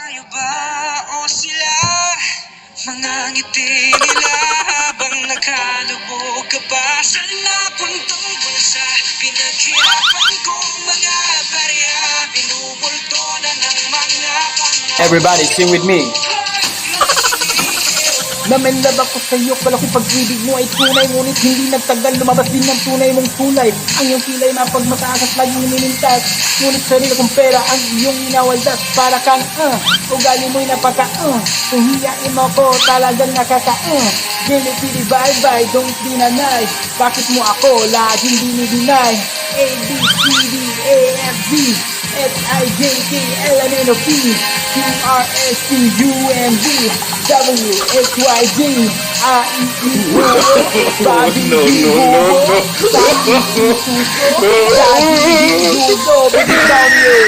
tayo ba o sila? Mga ngiti nila habang nakalubog ka pa sa napuntang bulsa. Pinaghirapan kong mga barya, binubulto na ng mga pangako. Everybody sing with me. Namenlab ako sa'yo, palaki pag-ibig mo ay tunay, ngunit hindi nagtagal, lumabas din ng tunay mong kulay. Ang iyong kilay mapagmataas at laging ninintas, ngunit sarili kong pera ang iyong inawaldas. Para kang ugali mo'y napaka kung hiyain mo ko talagang nakaka Gili pili bye bye, don't dinanay. Bakit mo ako laging dinidinay? A, B, C, D, A, F, G H-I-J-K, L-M-N-O-P Q-R-S-T-U-M-V W-H-Y-G I-E-E-O Sabi No. Sabi Sabi Sabi